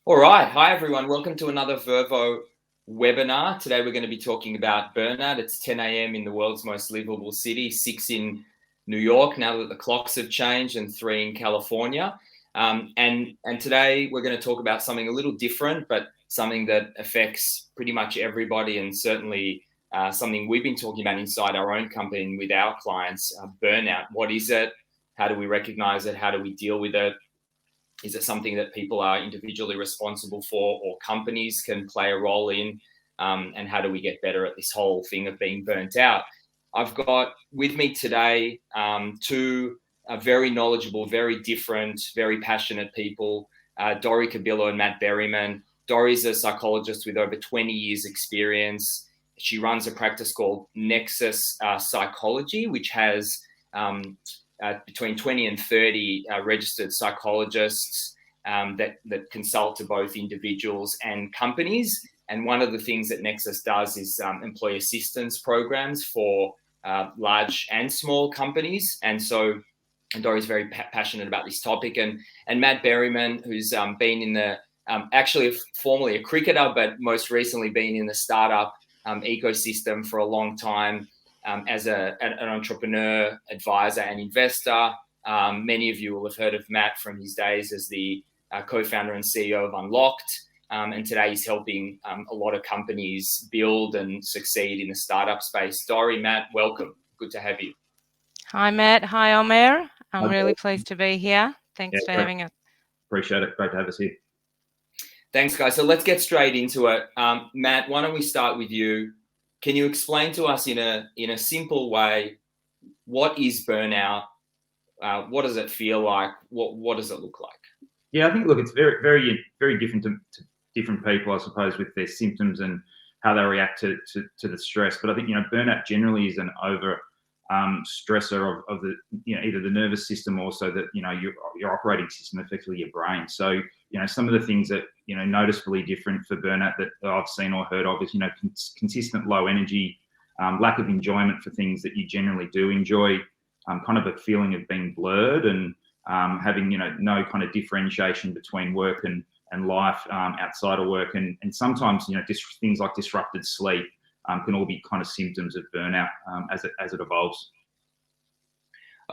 All right. Hi, everyone. Welcome to another Vervoe webinar. Today, we're going to be talking about burnout. It's 10 a.m. in the world's most livable city, 6 in New York, now that the clocks have changed, and 3 in California. And today, we're going to talk about something a little different, but something that affects pretty much everybody, and certainly something we've been talking about inside our own company and with our clients, burnout. What is it? How do we recognize it? How do we deal with it? Is it something that people are individually responsible for, or companies can play a role in? And how do we get better at this whole thing of being burnt out? I've got with me today two very knowledgeable, very different, very passionate people, Dori Kabillo and Matt Berryman. Dori's a psychologist with over 20 years experience. She runs a practice called Nexus Psychology, which has between 20 and 30 registered psychologists that consult to both individuals and companies. And one of the things that Nexus does is employee assistance programs for large and small companies. And so Dory's very passionate about this topic. And Matt Berryman, who's been in the, actually formerly a cricketer, but most recently been in the startup ecosystem for a long time. As an entrepreneur, advisor, and investor. Many of you will have heard of Matt from his days as the co-founder and CEO of Unlocked. And today he's helping a lot of companies build and succeed in the startup space. Dory, Matt, welcome. Good to have you. Hi, Matt. Hi, Omer. I'm really pleased to be here. Thanks for having us. Appreciate it. Great to have us here. Thanks, guys. So let's get straight into it. Matt, why don't we start with you? Can you explain to us in a simple way, what is burnout? What does it feel like? What does it look like? Yeah, I think, look, it's very different to different people, I suppose, with their symptoms and how they react to the stress. But I think, burnout generally is an over stressor of the, either the nervous system, or also that, your operating system, effectively your brain. So, some of the things that, noticeably different for burnout that I've seen or heard of is, consistent low energy, lack of enjoyment for things that you generally do enjoy, kind of a feeling of being blurred, and having, no kind of differentiation between work and life outside of work. And sometimes, things like disrupted sleep can all be kind of symptoms of burnout as it evolves.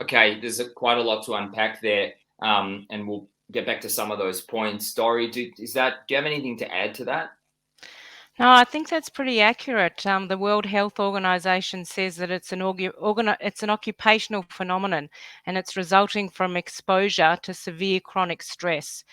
Okay, there's quite a lot to unpack there, and we'll get back to some of those points. Dory, do you have anything to add to that? No, I think that's pretty accurate. The World Health Organization says that it's an occupational phenomenon, and it's resulting from exposure to severe chronic stress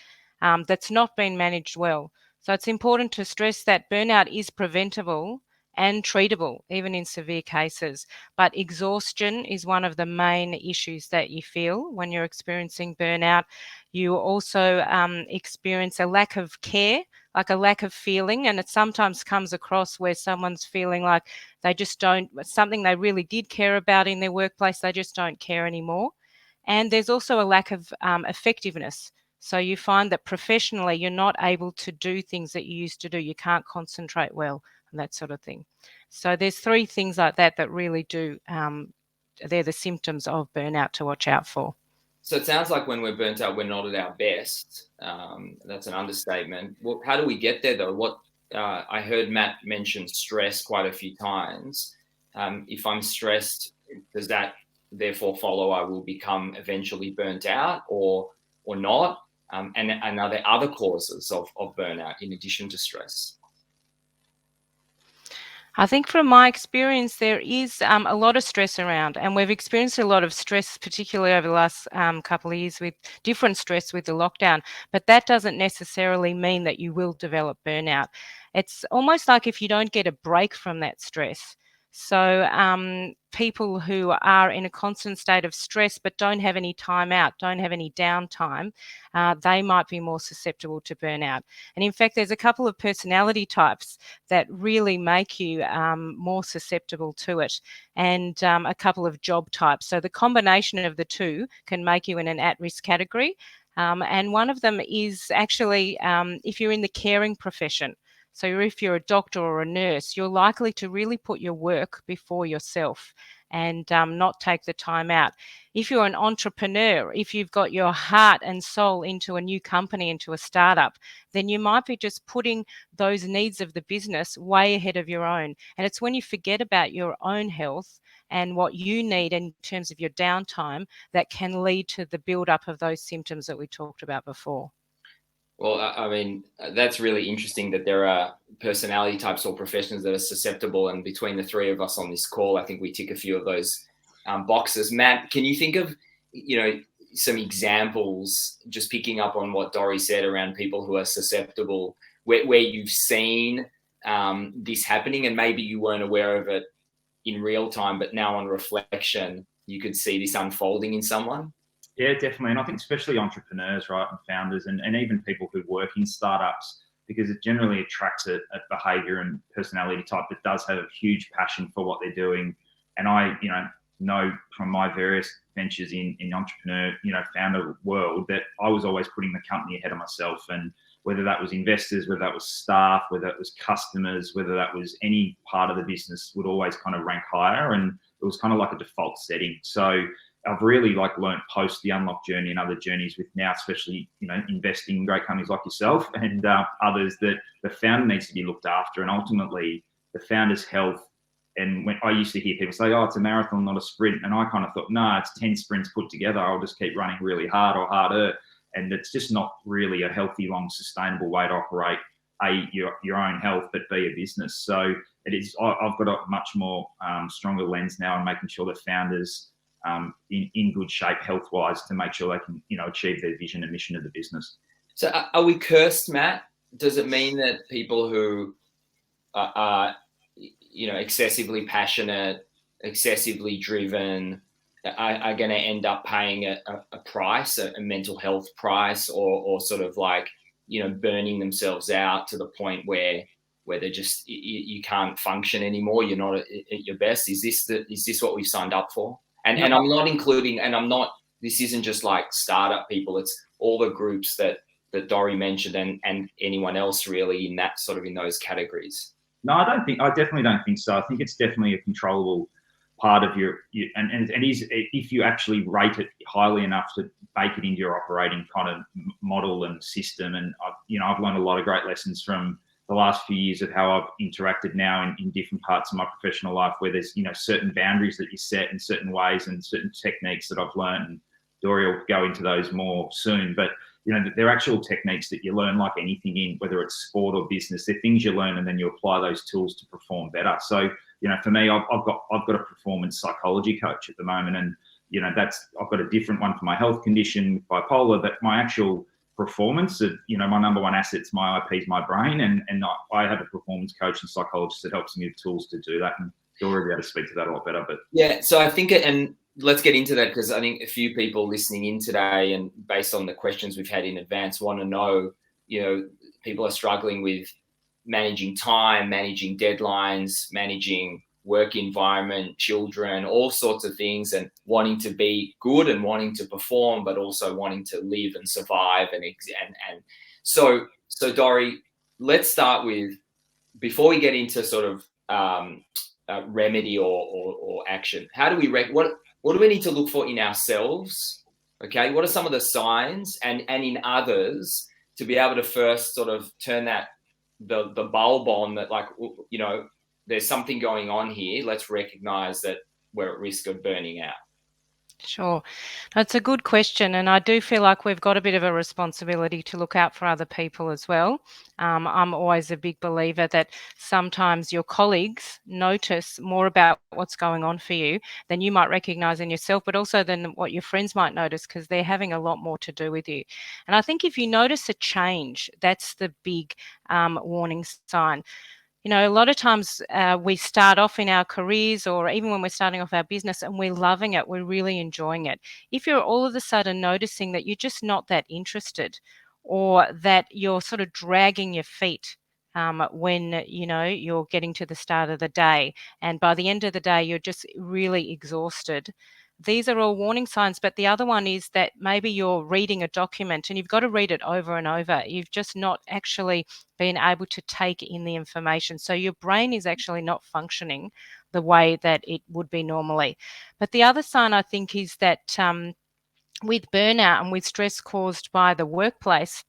that's not been managed well. So it's important to stress that burnout is preventable and treatable, even in severe cases. But exhaustion is one of the main issues that you feel when you're experiencing burnout. You also experience a lack of care, like a lack of feeling, and it sometimes comes across where someone's feeling like they just don't, something they really did care about in their workplace, they just don't care anymore. And there's also a lack of effectiveness. So you find that professionally you're not able to do things that you used to do. You can't concentrate well, and that sort of thing. So there's 3 things like that really do, they're the symptoms of burnout to watch out for. So it sounds like when we're burnt out, we're not at our best. That's an understatement. Well, how do we get there, though? I heard Matt mention stress quite a few times. If I'm stressed, does that therefore follow I will become eventually burnt out, or not? And are there other causes of burnout in addition to stress? I think from my experience, there is a lot of stress around, and we've experienced a lot of stress, particularly over the last couple of years, with different stress with the lockdown. But that doesn't necessarily mean that you will develop burnout. It's almost like if you don't get a break from that stress. So people who are in a constant state of stress but don't have any time out, don't have any downtime, they might be more susceptible to burnout. And in fact, there's a couple of personality types that really make you more susceptible to it, and a couple of job types. So the combination of the two can make you in an at-risk category. And one of them is actually if you're in the caring profession. So if you're a doctor or a nurse, you're likely to really put your work before yourself and not take the time out. If you're an entrepreneur, if you've got your heart and soul into a new company, into a startup, then you might be just putting those needs of the business way ahead of your own. And it's when you forget about your own health and what you need in terms of your downtime that can lead to the build-up of those symptoms that we talked about before. Well, I mean, that's really interesting that there are personality types or professions that are susceptible. And between the three of us on this call, I think we tick a few of those boxes. Matt, can you think of, some examples, just picking up on what Dory said around people who are susceptible, where you've seen this happening and maybe you weren't aware of it in real time, but now on reflection, you could see this unfolding in someone? Yeah, definitely. And I think especially entrepreneurs, right, and founders and even people who work in startups, because it generally attracts a behavior and personality type that does have a huge passion for what they're doing. And I, know from my various ventures in entrepreneur, founder world, that I was always putting the company ahead of myself. And whether that was investors, whether that was staff, whether it was customers, whether that was any part of the business, would always kind of rank higher. And it was kind of like a default setting. So I've really learned post the Unlock journey and other journeys with now, especially, investing in great companies like yourself and others, that the founder needs to be looked after, and ultimately the founder's health. And when I used to hear people say, oh, it's a marathon, not a sprint. And I kind of thought, no, it's 10 sprints put together. I'll just keep running really hard or harder. And it's just not really a healthy, long, sustainable way to operate your own health, but be a business. So it is. I've got a much more stronger lens now on making sure the founders in good shape health-wise to make sure they can, achieve their vision and mission of the business. So are we cursed, Matt? Does it mean that people who are excessively passionate, excessively driven, are going to end up paying a price, a mental health price, or sort of burning themselves out to the point where they're just, you can't function anymore, you're not at your best? Is this what we've signed up for? And I'm not including, this isn't just like startup people, it's all the groups that Dory mentioned and anyone else really in that sort of, in those categories. No, I definitely don't think so. I think it's definitely a controllable part of your and is, if you actually rate it highly enough to bake it into your operating kind of model and system. And I've learned a lot of great lessons from the last few years of how I've interacted now in different parts of my professional life, where there's, certain boundaries that you set in certain ways and certain techniques that I've learned. And Dory will go into those more soon. But, they're actual techniques that you learn like anything in, whether it's sport or business. They're things you learn and then you apply those tools to perform better. So, for me, I've got a performance psychology coach at the moment. And, I've got a different one for my health condition, bipolar, but my actual performance of, my number one asset's my IP is my brain. And I have a performance coach and psychologist that helps me with tools to do that. And Dory will be able to speak to that a lot better. But yeah, so I think, and let's get into that, because I think a few people listening in today, and based on the questions we've had in advance, want to know, people are struggling with managing time, managing deadlines, managing work environment, children, all sorts of things, and wanting to be good and wanting to perform, but also wanting to live and survive. And so Dory, let's start with, before we get into sort of remedy or action, how do we what do we need to look for in ourselves? Okay, what are some of the signs and in others to be able to first sort of turn the bulb on that, there's something going on here. Let's recognize that we're at risk of burning out. Sure. That's a good question. And I do feel like we've got a bit of a responsibility to look out for other people as well. I'm always a big believer that sometimes your colleagues notice more about what's going on for you than you might recognize in yourself, but also than what your friends might notice, because they're having a lot more to do with you. And I think if you notice a change, that's the big warning sign. A lot of times we start off in our careers, or even when we're starting off our business, and we're loving it, we're really enjoying it. If you're all of a sudden noticing that you're just not that interested, or that you're sort of dragging your feet when you're getting to the start of the day, and by the end of the day you're just really exhausted, these are all warning signs. But the other one is that maybe you're reading a document and you've got to read it over and over. You've just not actually been able to take in the information. So your brain is actually not functioning the way that it would be normally. But the other sign, I think, is that with burnout and with stress caused by the workplace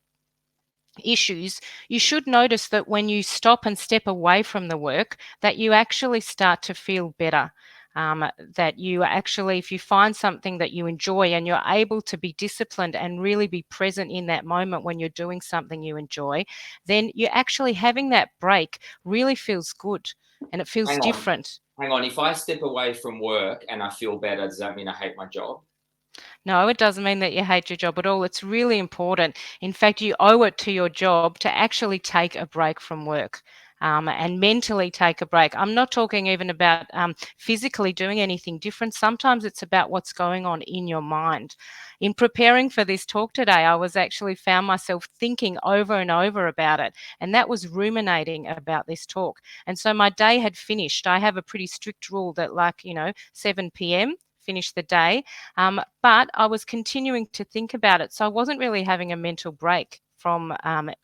issues, you should notice that when you stop and step away from the work, that you actually start to feel better. That you actually, if you find something that you enjoy and you're able to be disciplined and really be present in that moment when you're doing something you enjoy, then you're actually having that break really feels good and it feels different. Hang on. If I step away from work and I feel better, does that mean I hate my job? No, it doesn't mean that you hate your job at all. It's really important. In fact, you owe it to your job to actually take a break from work. And mentally take a break. I'm not talking even about physically doing anything different. Sometimes it's about what's going on in your mind. In preparing for this talk today, I was actually found myself thinking over and over about it. And that was ruminating about this talk. And so my day had finished. I have a pretty strict rule that 7 p.m., finish the day. But I was continuing to think about it. So I wasn't really having a mental break from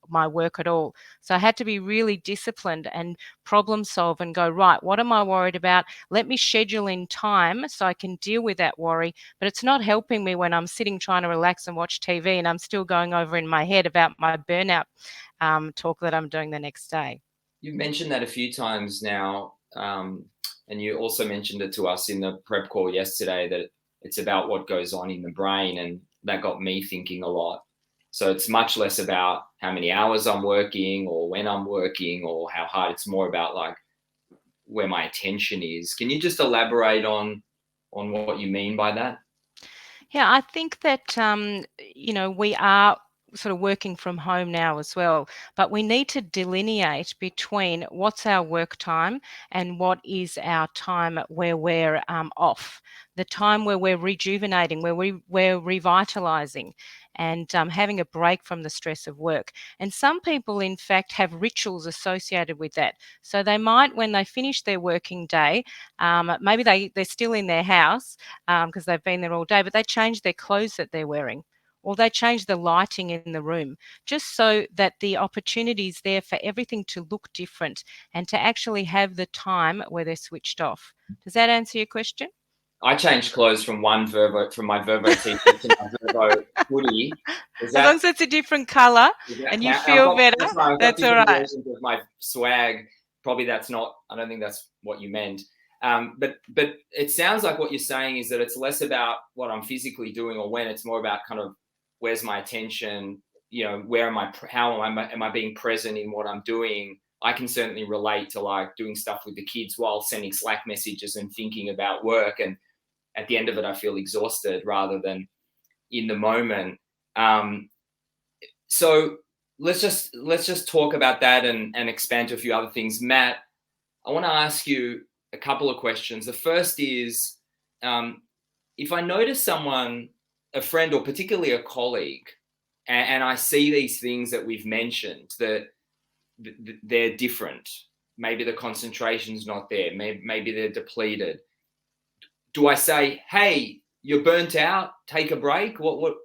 my work at all. So I had to be really disciplined and problem solve and go, right, what am I worried about? Let me schedule in time so I can deal with that worry. But it's not helping me when I'm sitting trying to relax and watch TV and I'm still going over in my head about my burnout talk that I'm doing the next day. You've mentioned that a few times now. And you also mentioned it to us in the prep call yesterday that it's about what goes on in the brain. And that got me thinking a lot. So it's much less about how many hours I'm working or when I'm working or how hard. It's more about like where my attention is. Can you just elaborate on what you mean by that? Yeah, I think that, we are sort of working from home now as well, but we need to delineate between what's our work time and what is our time where we're off, the time where we're rejuvenating, where we're revitalizing and having a break from the stress of work. And some people, in fact, have rituals associated with that. So they might, when they finish their working day, maybe they're still in their house because they've been there all day, but they change their clothes that they're wearing or they change the lighting in the room just so that the opportunity is there for everything to look different and to actually have the time where they're switched off. Does that answer your question? I changed clothes from my Vervoe t-shirt to my Vervoe hoodie. As long as it's a different colour and you feel better, that's all right. Versions of my swag. Probably that's not. I don't think that's what you meant. But it sounds like what you're saying is that it's less about what I'm physically doing or when. It's more about kind of where's my attention. Where am I? How am I being present in what I'm doing? I can certainly relate to like doing stuff with the kids while sending Slack messages and thinking about work. And at the end of it, I feel exhausted rather than in the moment. So let's just talk about that and expand to a few other things. Matt, I want to ask you a couple of questions. The first is, if I notice someone, a friend or particularly a colleague, and I see these things that we've mentioned, that they're different. Maybe the concentration's not there. Maybe they're depleted. Do I say, hey, you're burnt out, take a break? What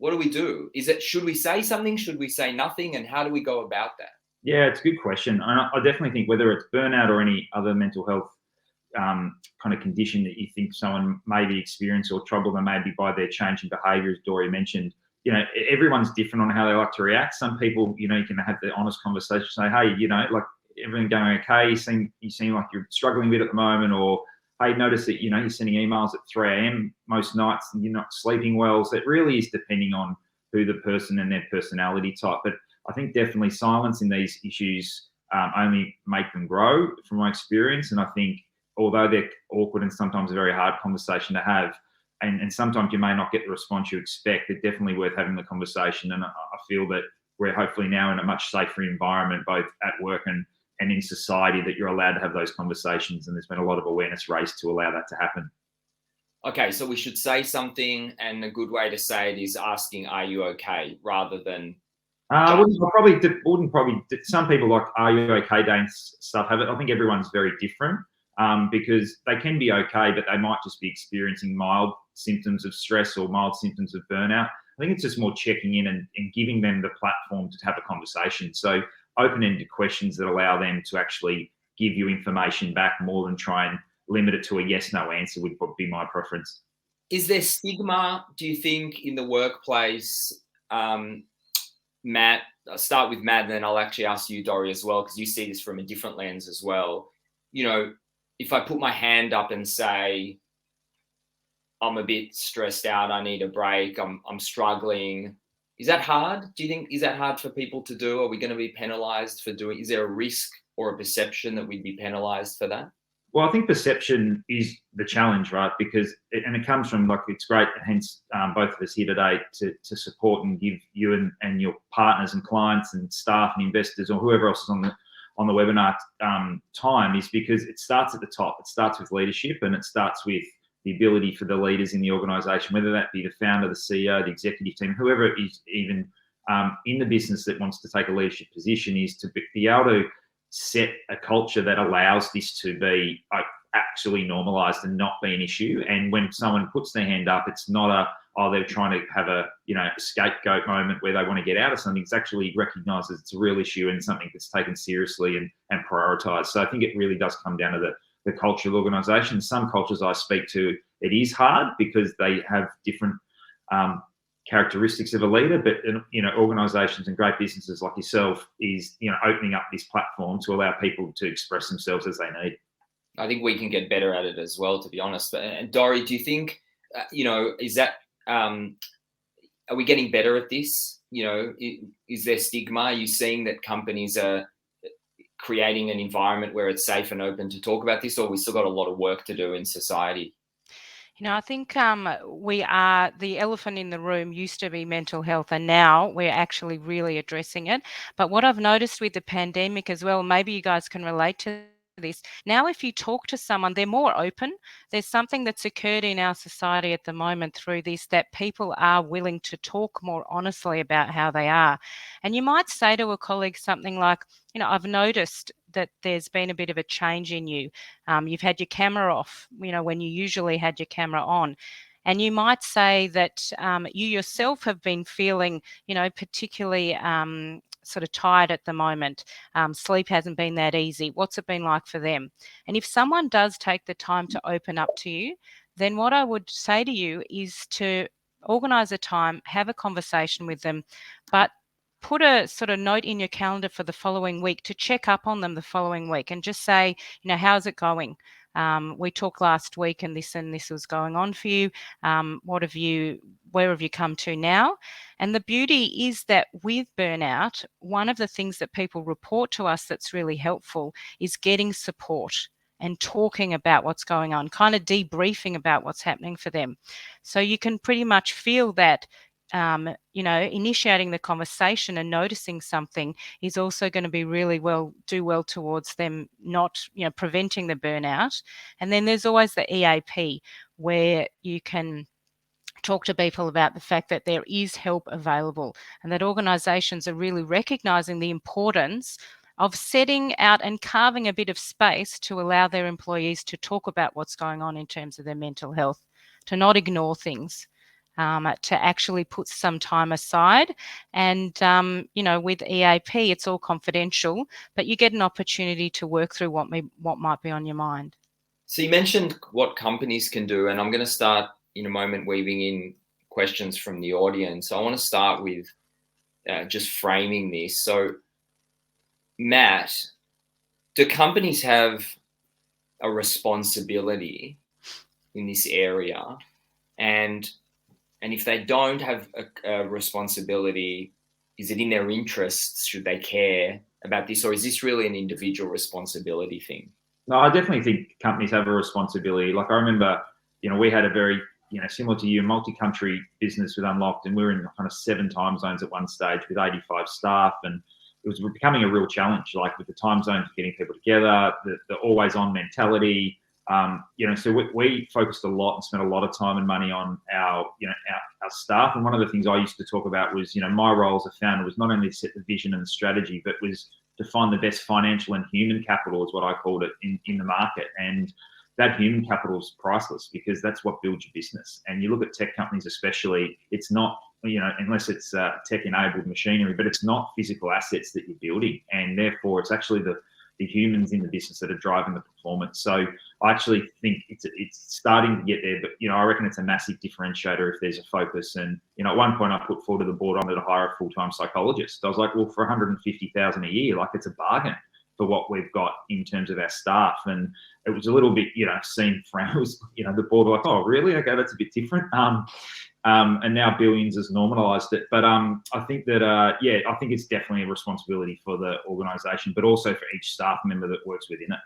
do we do? Should we say something? Should we say nothing? And how do we go about that? Yeah, it's a good question. I definitely think whether it's burnout or any other mental health kind of condition that you think someone may be experiencing or troubled they may be by their change in behaviour, as Dory mentioned, everyone's different on how they like to react. Some people, you can have the honest conversation, say, hey, like everything going okay? You seem like you're struggling a bit at the moment, or hey, notice that, you're sending emails at 3 a.m. most nights and you're not sleeping well. So it really is depending on who the person and their personality type. But I think definitely silencing these issues only make them grow from my experience. And I think although they're awkward and sometimes a very hard conversation to have, and sometimes you may not get the response you expect, they're definitely worth having the conversation. And I feel that we're hopefully now in a much safer environment, both at work and in society, that you're allowed to have those conversations. And there's been a lot of awareness raised to allow that to happen. Okay, so we should say something, and a good way to say it is asking, are you okay, rather than... I wouldn't probably, some people like, are you okay day and stuff have it. I think everyone's very different. because they can be okay, but they might just be experiencing mild symptoms of stress or mild symptoms of burnout. I think it's just more checking in and giving them the platform to have a conversation. So open-ended questions that allow them to actually give you information back more than try and limit it to a yes/no answer would be my preference. Is there stigma, do you think, in the workplace? Matt, I'll start with Matt, and then I'll actually ask you, Dory, as well, because you see this from a different lens as well. You know, if I put my hand up and say, I'm a bit stressed out, I need a break, I'm struggling, is that hard? Do you think, is that hard for people to do? Are we going to be penalized for doing, is there a risk or a perception that we'd be penalized for that? Well, I think perception is the challenge, right? Because it comes from, like, it's great, hence both of us here today to support and give you and your partners and clients and staff and investors or whoever else is on the webinar time, is because it starts at the top. It starts with leadership, and it starts with the ability for the leaders in the organisation, whether that be the founder, the CEO, the executive team, whoever is even in the business that wants to take a leadership position, is to be able to set a culture that allows this to be actually normalized and not be an issue. And when someone puts their hand up, it's not they're trying to have a scapegoat moment where they want to get out of something. It's actually recognized as it's a real issue and something that's taken seriously and prioritized. So I think it really does come down to the culture of the organization. Some cultures I speak to, it is hard because they have different characteristics of a leader, but organizations and great businesses like yourself is opening up this platform to allow people to express themselves as they need. I think we can get better at it as well, to be honest. And Dory, do you think is that are we getting better at this? Is there stigma? Are you seeing that companies are creating an environment where it's safe and open to talk about this, or we still got a lot of work to do in society? I think we are, the elephant in the room used to be mental health, and now we're actually really addressing it. But what I've noticed with the pandemic as well, maybe you guys can relate to this. Now, if you talk to someone, they're more open. There's something that's occurred in our society at the moment through this, that people are willing to talk more honestly about how they are. And you might say to a colleague something like, I've noticed that there's been a bit of a change in you. You've had your camera off, when you usually had your camera on. And you might say that you yourself have been feeling, particularly sort of tired at the moment. Sleep hasn't been that easy. What's it been like for them? And if someone does take the time to open up to you, then what I would say to you is to organise a time, have a conversation with them, but put a sort of note in your calendar for the following week to check up on them the following week and just say, how's it going? We talked last week and this was going on for you. Where have you come to now? And the beauty is that with burnout, one of the things that people report to us that's really helpful is getting support and talking about what's going on, kind of debriefing about what's happening for them. So you can pretty much feel that initiating the conversation and noticing something is also going to be really do well towards them not, preventing the burnout. And then there's always the EAP, where you can talk to people about the fact that there is help available and that organisations are really recognising the importance of setting out and carving a bit of space to allow their employees to talk about what's going on in terms of their mental health, to not ignore things. To actually put some time aside. And, with EAP, it's all confidential, but you get an opportunity to work through what might be on your mind. So you mentioned what companies can do, and I'm going to start in a moment weaving in questions from the audience. I want to start with just framing this. So, Matt, do companies have a responsibility in this area? And if they don't have a responsibility, is it in their interests? Should they care about this? Or is this really an individual responsibility thing? No, I definitely think companies have a responsibility. Like, I remember, we had a very, similar to you, multi-country business with Unlocked, and we were in kind of 7 time zones at one stage with 85 staff. And it was becoming a real challenge, like with the time zones, getting people together, the always on mentality. So we focused a lot and spent a lot of time and money on our staff. And one of the things I used to talk about was, my role as a founder was not only to set the vision and the strategy, but was to find the best financial and human capital, is what I called it, in the market. And that human capital is priceless, because that's what builds your business. And you look at tech companies especially, it's not, unless it's tech-enabled machinery, but it's not physical assets that you're building. And therefore, it's actually the humans in the business that are driving the performance. So I actually think it's starting to get there, but I reckon it's a massive differentiator if there's a focus. And at one point I put forward to the board, I'm going to hire a full-time psychologist. I was like, well, for 150,000 a year, like, it's a bargain for what we've got in terms of our staff. And it was a little bit, seen frowns, the board were like, oh, really? Okay, that's a bit different. And now Billions has normalised it. But I think that, I think it's definitely a responsibility for the organisation, but also for each staff member that works within it.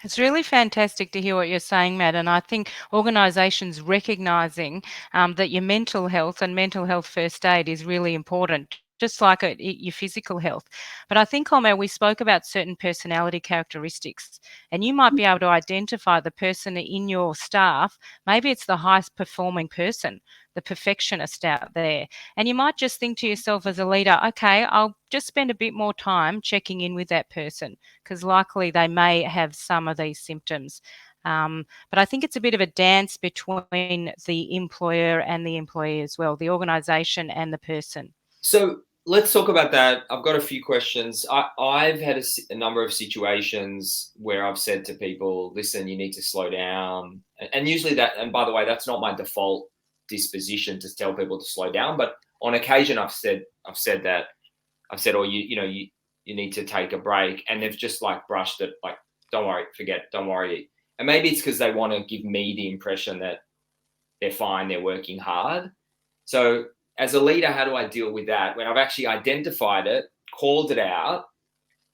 It's really fantastic to hear what you're saying, Matt. And I think organisations recognising that your mental health and mental health first aid is really important, just like your physical health. But I think, Omer, we spoke about certain personality characteristics, and you might be able to identify the person in your staff. Maybe it's the highest performing person, the perfectionist out there. And you might just think to yourself as a leader, okay, I'll just spend a bit more time checking in with that person, because likely they may have some of these symptoms. But I think it's a bit of a dance between the employer and the employee as well, the organisation and the person. So let's talk about that. I've got a few questions. I've had a number of situations where I've said to people, listen, you need to slow down. And usually and by the way, that's not my default disposition to tell people to slow down. But on occasion, I've said, oh, you need to take a break. And they've just like brushed it, like, don't worry, forget, don't worry. And maybe it's because they want to give me the impression that they're fine, they're working hard. So as a leader, how do I deal with that when I've actually identified it, called it out,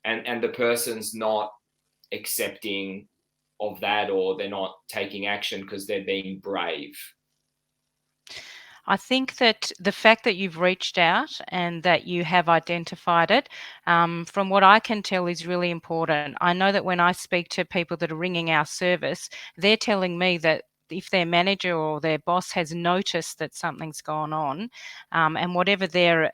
and the person's not accepting of that, or they're not taking action because they're being brave? I think that the fact that you've reached out and that you have identified it, from what I can tell, is really important. I know that when I speak to people that are ringing our service, they're telling me that if their manager or their boss has noticed that something's gone on, and whatever their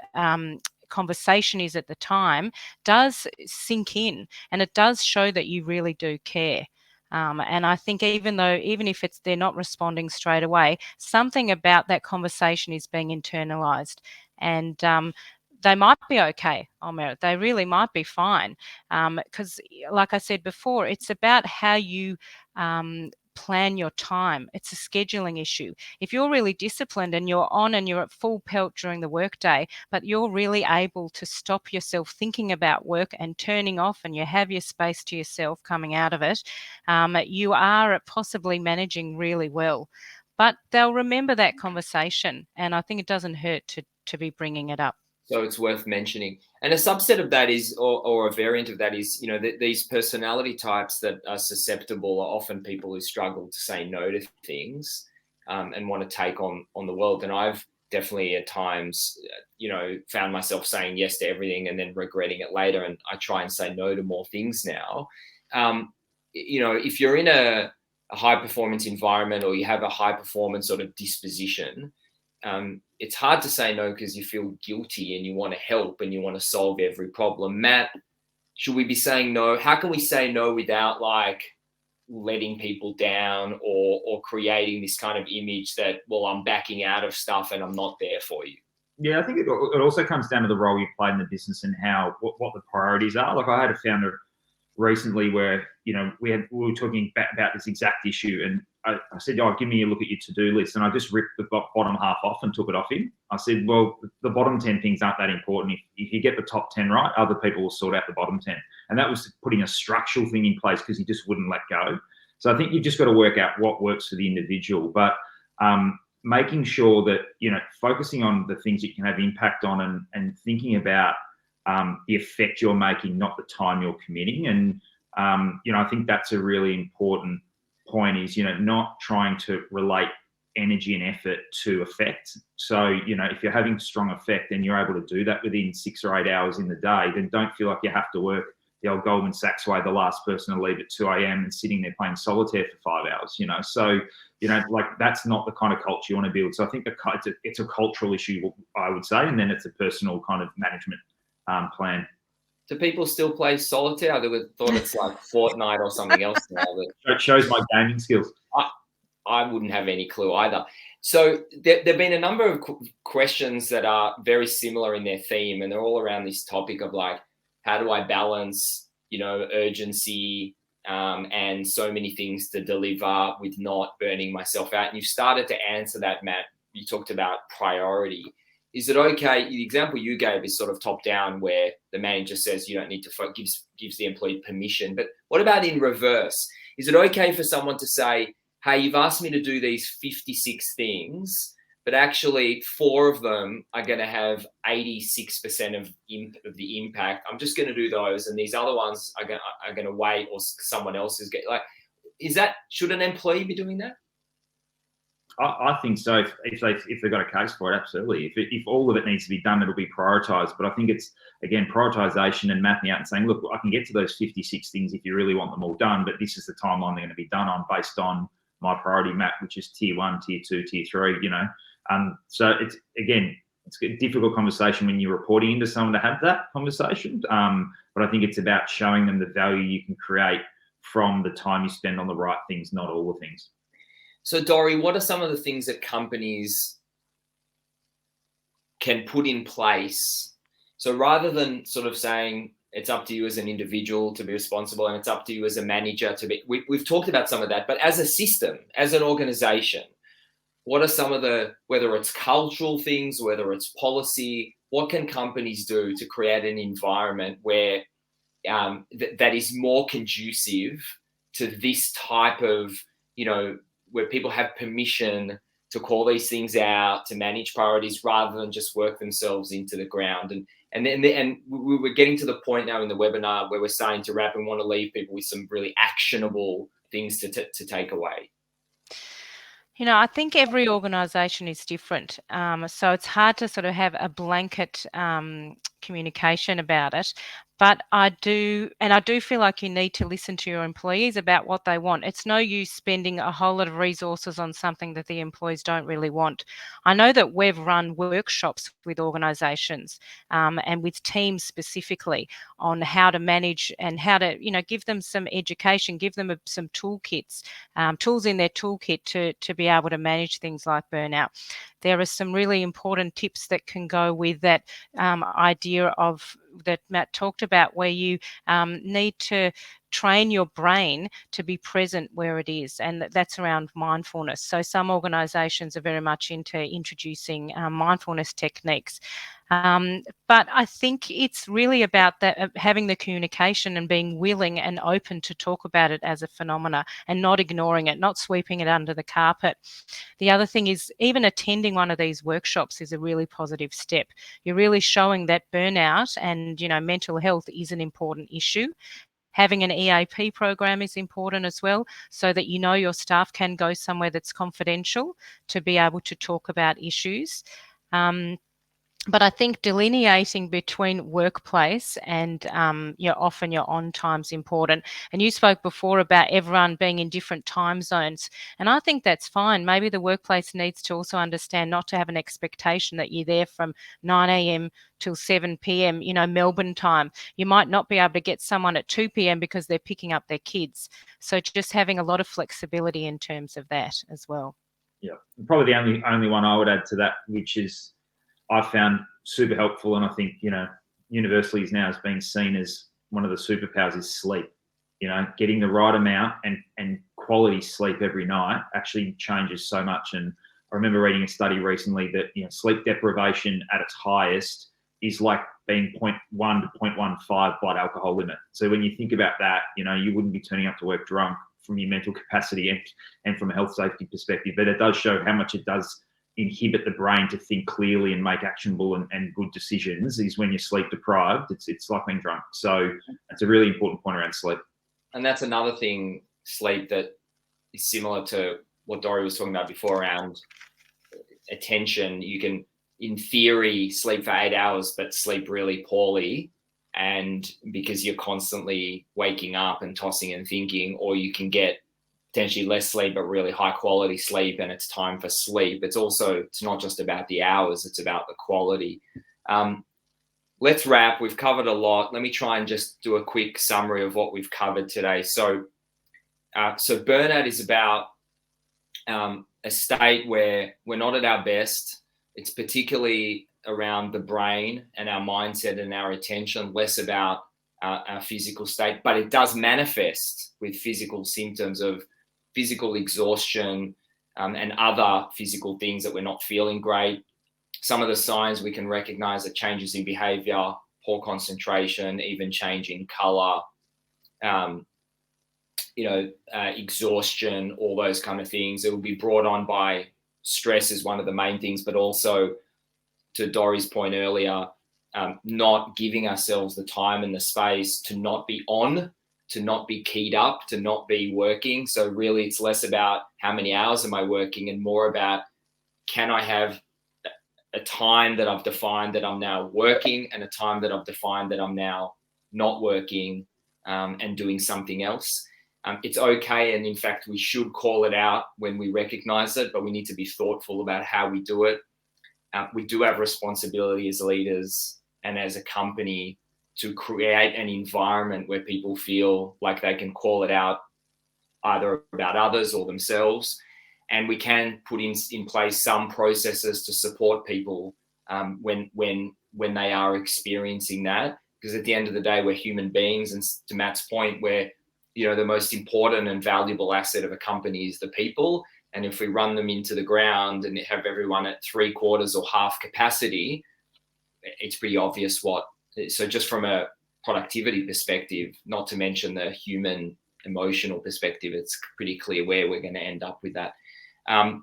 conversation is at the time does sink in, and it does show that you really do care. And I think even if they're not responding straight away, something about that conversation is being internalized, and they might be okay, Omer. They really might be fine, because, like I said before, it's about how you plan your time. It's a scheduling issue. If you're really disciplined and you're on and you're at full pelt during the workday, but you're really able to stop yourself thinking about work and turning off, and you have your space to yourself coming out of it, you are possibly managing really well. But they'll remember that conversation, and I think it doesn't hurt to be bringing it up. So it's worth mentioning. And a subset of that is, or a variant of that is, these personality types that are susceptible are often people who struggle to say no to things, and want to take on the world. And I've definitely at times, found myself saying yes to everything and then regretting it later. And I try and say no to more things now. If you're in a high performance environment, or you have a high performance sort of disposition, it's hard to say no because you feel guilty and you want to help and you want to solve every problem. Matt, should we be saying no? How can we say no without like letting people down, or creating this kind of image that, well, I'm backing out of stuff and I'm not there for you? Yeah, I think it also comes down to the role you play in the business and what the priorities are. Like, I had a founder recently where, we were talking about this exact issue, and I said, oh, give me a look at your to-do list. And I just ripped the bottom half off and took it off him. I said, well, the bottom 10 things aren't that important. If you get the top 10 right, other people will sort out the bottom 10. And that was putting a structural thing in place because he just wouldn't let go. So I think you've just got to work out what works for the individual. But making sure that, focusing on the things that you can have impact on, and thinking about the effect you're making, not the time you're committing. And, I think that's a really important point, is, not trying to relate energy and effort to effect. So, if you're having strong effect and you're able to do that within 6 or 8 hours in the day, then don't feel like you have to work the old Goldman Sachs way, the last person to leave at 2 a.m. and sitting there playing solitaire for 5 hours, So, like, that's not the kind of culture you want to build. So I think it's a cultural issue, I would say, and then it's a personal kind of management plan. Do people still play solitaire? I would have thought it's like Fortnite or something else now. It shows my gaming skills. I wouldn't have any clue either. So there've been a number of questions that are very similar in their theme, and they're all around this topic of like, how do I balance, urgency and so many things to deliver with not burning myself out? And you've started to answer that, Matt. You talked about priority. Is it okay? The example you gave is sort of top down, where the manager says you don't need to gives the employee permission. But what about in reverse? Is it okay for someone to say, hey, you've asked me to do these 56 things, but actually 4 of them are going to have 86% of the impact. I'm just going to do those, and these other ones are going to wait, or someone else is getting should an employee be doing that? I think so. If they've got a case for it, absolutely. If all of it needs to be done, it'll be prioritised. But I think it's, again, prioritisation and mapping out and saying, look, I can get to those 56 things if you really want them all done, but this is the timeline they're going to be done on based on my priority map, which is tier 1, tier 2, tier 3. So it's a difficult conversation when you're reporting into someone to have that conversation. But I think it's about showing them the value you can create from the time you spend on the right things, not all the things. So, Dory, what are some of the things that companies can put in place? So rather than sort of saying it's up to you as an individual to be responsible and it's up to you as a manager to be, we've talked about some of that, but as a system, as an organization, what are some of whether it's cultural things, whether it's policy, what can companies do to create an environment where that is more conducive to this type of, where people have permission to call these things out, to manage priorities rather than just work themselves into the ground. And we're getting to the point now in the webinar where we're starting to wrap and want to leave people with some really actionable things to take away. I think every organisation is different. So it's hard to sort of have a blanket communication about it. But I do feel like you need to listen to your employees about what they want. It's no use spending a whole lot of resources on something that the employees don't really want. I know that we've run workshops with organisations and with teams specifically on how to manage and how to, give them some education, give them some toolkits, tools in their toolkit to be able to manage things like burnout. There are some really important tips that can go with that idea of that Matt talked about, where you need to train your brain to be present where it is, and that's around mindfulness. So some organisations are very much into introducing mindfulness techniques. But I think it's really about that having the communication and being willing and open to talk about it as a phenomena and not ignoring it, not sweeping it under the carpet. The other thing is, even attending one of these workshops is a really positive step. You're really showing that burnout and, mental health is an important issue. Having an EAP program is important as well, so that your staff can go somewhere that's confidential to be able to talk about issues. But I think delineating between workplace and often your on time is important. And you spoke before about everyone being in different time zones. And I think that's fine. Maybe the workplace needs to also understand not to have an expectation that you're there from 9 a.m. till 7 p.m., Melbourne time. You might not be able to get someone at 2 p.m. because they're picking up their kids. So just having a lot of flexibility in terms of that as well. Yeah, probably the only one I would add to that, which is I found super helpful, and I think, universally is now as being seen as one of the superpowers, is sleep. Getting the right amount and quality sleep every night actually changes so much. And I remember reading a study recently that, sleep deprivation at its highest is like being 0.1 to 0.15 blood alcohol limit. So when you think about that, you wouldn't be turning up to work drunk from your mental capacity and from a health safety perspective. But it does show how much it does inhibit the brain to think clearly and make actionable and good decisions, is when you're sleep deprived. It's like being drunk. So that's a really important point around sleep. And that's another thing, sleep, that is similar to what Dory was talking about before around attention. You can, in theory, sleep for 8 hours, but sleep really poorly, and because you're constantly waking up and tossing and thinking, or you can get potentially less sleep, but really high quality sleep, and it's time for sleep. It's not just about the hours, it's about the quality. let's wrap. We've covered a lot. Let me try and just do a quick summary of what we've covered today. So burnout is about a state where we're not at our best. It's particularly around the brain and our mindset and our attention, less about our physical state, but it does manifest with physical symptoms of physical exhaustion and other physical things that we're not feeling great. Some of the signs we can recognize are changes in behavior, poor concentration, even change in color, exhaustion, all those kind of things. It will be brought on by stress is one of the main things, but also, to Dori's point earlier, not giving ourselves the time and the space to not be on, to not be keyed up, to not be working. So really it's less about how many hours am I working and more about, can I have a time that I've defined that I'm now working and a time that I've defined that I'm now not working and doing something else. It's okay. And in fact, we should call it out when we recognize it, but we need to be thoughtful about how we do it. We do have responsibility as leaders and as a company to create an environment where people feel like they can call it out either about others or themselves. And we can put in place some processes to support people when they are experiencing that. Because at the end of the day, we're human beings. And to Matt's point, we're, the most important and valuable asset of a company is the people. And if we run them into the ground and have everyone at 3/4 or half capacity, it's pretty obvious what. So just from a productivity perspective, not to mention the human emotional perspective, it's pretty clear where we're going to end up with that. Have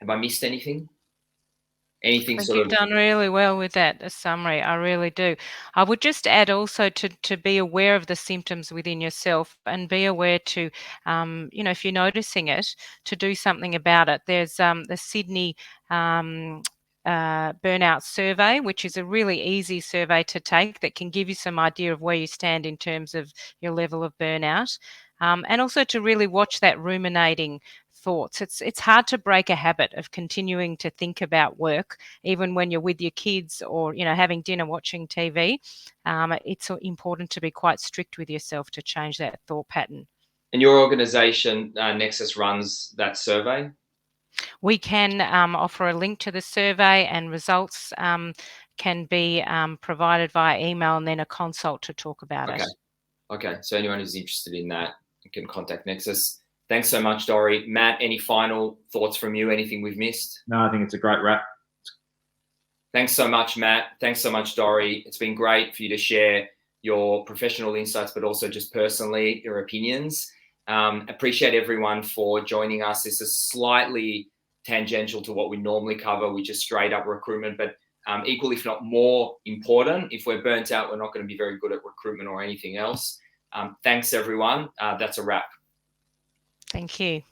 I missed anything? Anything sort of? You've done really well with that, a summary. I really do. I would just add also to be aware of the symptoms within yourself and be aware to, if you're noticing it, to do something about it. There's the Sydney Burnout Survey, which is a really easy survey to take that can give you some idea of where you stand in terms of your level of burnout. And also to really watch that ruminating thoughts. It's hard to break a habit of continuing to think about work, even when you're with your kids or, having dinner, watching TV. It's important to be quite strict with yourself to change that thought pattern. And your organization, Nexus, runs that survey? We can offer a link to the survey, and results can be provided via email and then a consult to talk about it. Okay. So anyone who's interested in that can contact Nexus. Thanks so much, Dory. Matt, any final thoughts from you? Anything we've missed? No, I think it's a great wrap. Thanks so much, Matt. Thanks so much, Dory. It's been great for you to share your professional insights, but also just personally, your opinions. Appreciate everyone for joining us. This is slightly tangential to what we normally cover, which is straight up recruitment, but equally, if not more important, if we're burnt out, we're not going to be very good at recruitment or anything else. Thanks, everyone. That's a wrap. Thank you.